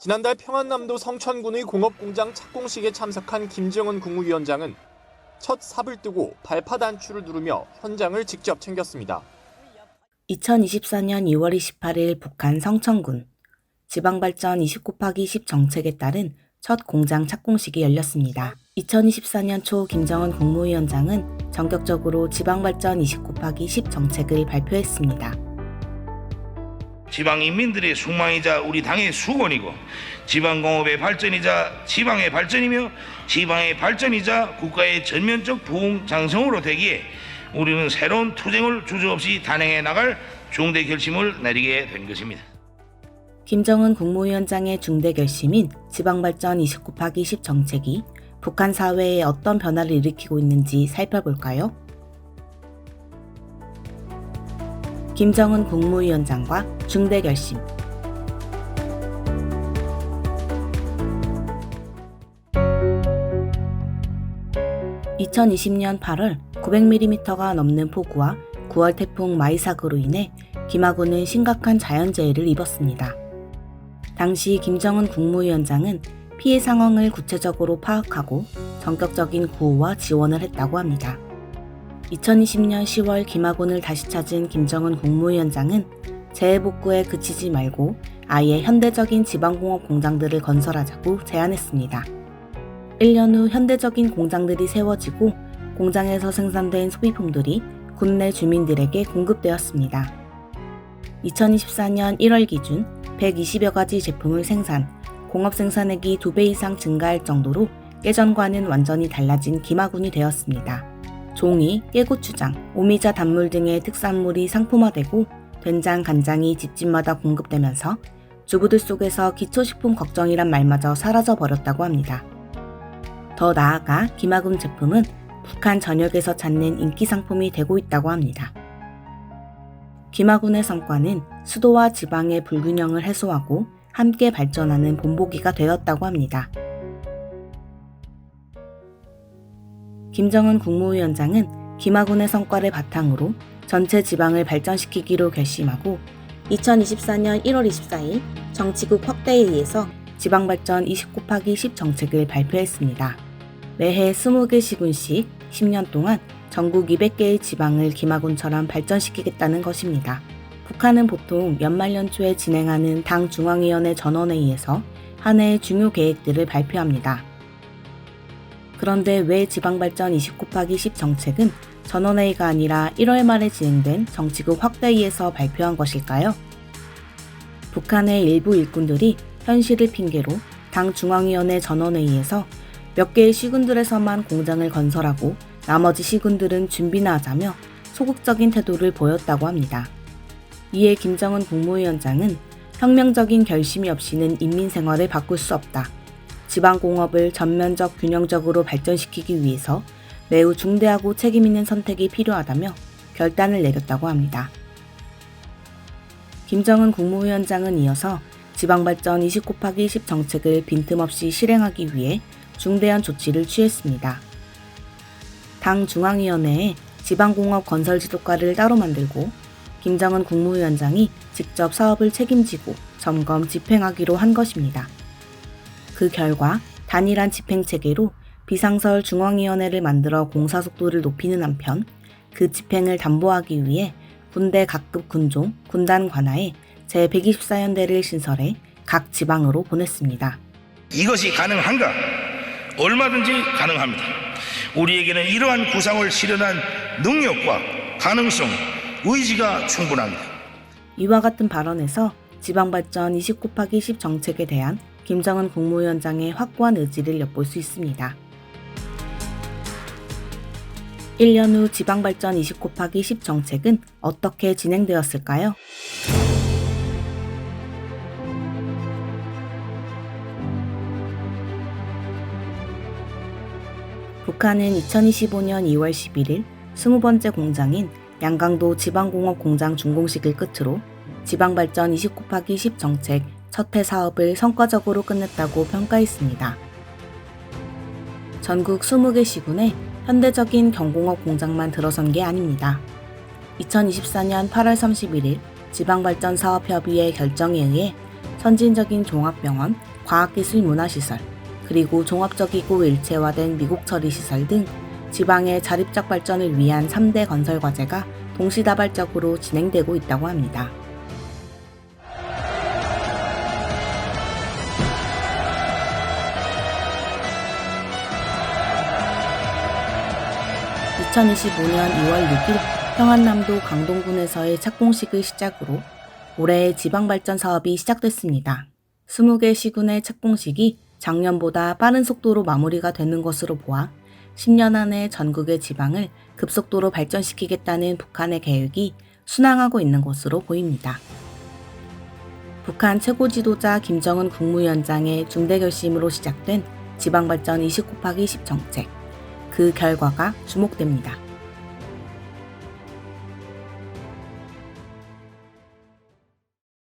지난달 평안남도 성천군의 공업공장 착공식에 참석한 김정은 국무위원장은 첫 삽을 뜨고 발파 단추를 누르며 현장을 직접 챙겼습니다. 2024년 2월 28일 북한 성천군 지방발전 20/10 정책에 따른 첫 공장 착공식이 열렸습니다. 2024년 초 김정은 국무위원장은 전격적으로 지방발전 20/10 정책을 발표했습니다. 지방인민들의 숙망이자 우리 당의 수건이고 지방공업의 발전이자 지방의 발전이며 지방의 발전이자 국가의 전면적 부흥 장성으로 되기에 우리는 새로운 투쟁을 주저없이 단행해 나갈 중대 결심을 내리게 된 것입니다. 김정은 국무위원장의 중대 결심인 지방발전 20/10 정책이 북한 사회에 어떤 변화를 일으키고 있는지 살펴볼까요? 김정은 국무위원장과 중대 결심. (2020년 8월) 900mm가 넘는 폭우와 9월 태풍 마이삭으로 인해 김하군은 심각한 자연재해를 입었습니다. 당시 김정은 국무위원장은 피해 상황을 구체적으로 파악하고 전격적인 구호와 지원을 했다고 합니다. 2020년 10월 김하군을 다시 찾은 김정은 국무위원장은 재해 복구에 그치지 말고 아예 현대적인 지방공업 공장들을 건설하자고 제안했습니다. 1년 후 현대적인 공장들이 세워지고 공장에서 생산된 소비품들이 국내 주민들에게 공급되었습니다. 2024년 1월 기준 120여 가지 제품을 생산, 공업 생산액이 2배 이상 증가할 정도로 예전과는 완전히 달라진 김하군이 되었습니다. 종이, 깨고추장, 오미자 단물 등의 특산물이 상품화되고 된장, 간장이 집집마다 공급되면서 주부들 속에서 기초식품 걱정이란 말마저 사라져버렸다고 합니다. 더 나아가 김하군 제품은 북한 전역에서 찾는 인기 상품이 되고 있다고 합니다. 김하군의 성과는 수도와 지방의 불균형을 해소하고 함께 발전하는 본보기가 되었다고 합니다. 김정은 국무위원장은 김하군의 성과를 바탕으로 전체 지방을 발전시키기로 결심하고 2024년 1월 24일 정치국 확대에 의해서 지방발전 20/10 정책을 발표했습니다. 매해 20개 시군씩 10년 동안 전국 200개의 지방을 김하군처럼 발전시키겠다는 것입니다. 북한은 보통 연말연초에 진행하는 당 중앙위원회 전원회의에서 한 해의 중요 계획들을 발표합니다. 그런데 왜 지방발전 20/10 정책은 전원회의가 아니라 1월 말에 진행된 정치국 확대회의에서 발표한 것일까요? 북한의 일부 일꾼들이 현실을 핑계로 당 중앙위원회 전원회의에서 몇 개의 시군들에서만 공장을 건설하고 나머지 시군들은 준비나 하자며 소극적인 태도를 보였다고 합니다. 이에 김정은 국무위원장은 혁명적인 결심이 없이는 인민생활을 바꿀 수 없다. 지방공업을 전면적 균형적으로 발전시키기 위해서 매우 중대하고 책임있는 선택이 필요하다며 결단을 내렸다고 합니다. 김정은 국무위원장은 이어서 지방발전 20/10 정책을 빈틈없이 실행하기 위해 중대한 조치를 취했습니다. 당 중앙위원회에 지방공업 건설 지도과를 따로 만들고 김정은 국무위원장이 직접 사업을 책임지고 점검 집행하기로 한 것입니다. 그 결과 단일한 집행체계로 비상설 중앙위원회를 만들어 공사 속도를 높이는 한편 그 집행을 담보하기 위해 군대 각급 군종, 군단 관하에 제124연대를 신설해 각 지방으로 보냈습니다. 이것이 가능한가? 얼마든지 가능합니다. 우리에게는 이러한 구상을 실현한 능력과 가능성, 의지가 충분합니다. 이와 같은 발언에서 지방발전 20/10 정책에 대한 김정은 국무위원장의 확고한 의지를 엿볼 수 있습니다. 1년 후 지방발전 20/10 정책은 어떻게 진행되었을까요? 북한은 2025년 2월 11일 20번째 공장인 양강도 지방공업 공장 준공식을 끝으로 지방발전 20/10 정책 첫 해 사업을 성과적으로 끝냈다고 평가했습니다. 전국 20개 시군에 현대적인 경공업 공장만 들어선 게 아닙니다. 2024년 8월 31일 지방발전사업협의회 결정에 의해 선진적인 종합병원, 과학기술 문화시설, 그리고 종합적이고 일체화된 미국 처리 시설 등 지방의 자립적 발전을 위한 3대 건설 과제가 동시다발적으로 진행되고 있다고 합니다. 2025년 2월 6일 평안남도 강동군에서의 착공식을 시작으로 올해의 지방발전 사업이 시작됐습니다. 20개 시군의 착공식이 작년보다 빠른 속도로 마무리가 되는 것으로 보아 10년 안에 전국의 지방을 급속도로 발전시키겠다는 북한의 계획이 순항하고 있는 것으로 보입니다. 북한 최고 지도자 김정은 국무위원장의 중대 결심으로 시작된 지방발전 20/10 정책, 그 결과가 주목됩니다.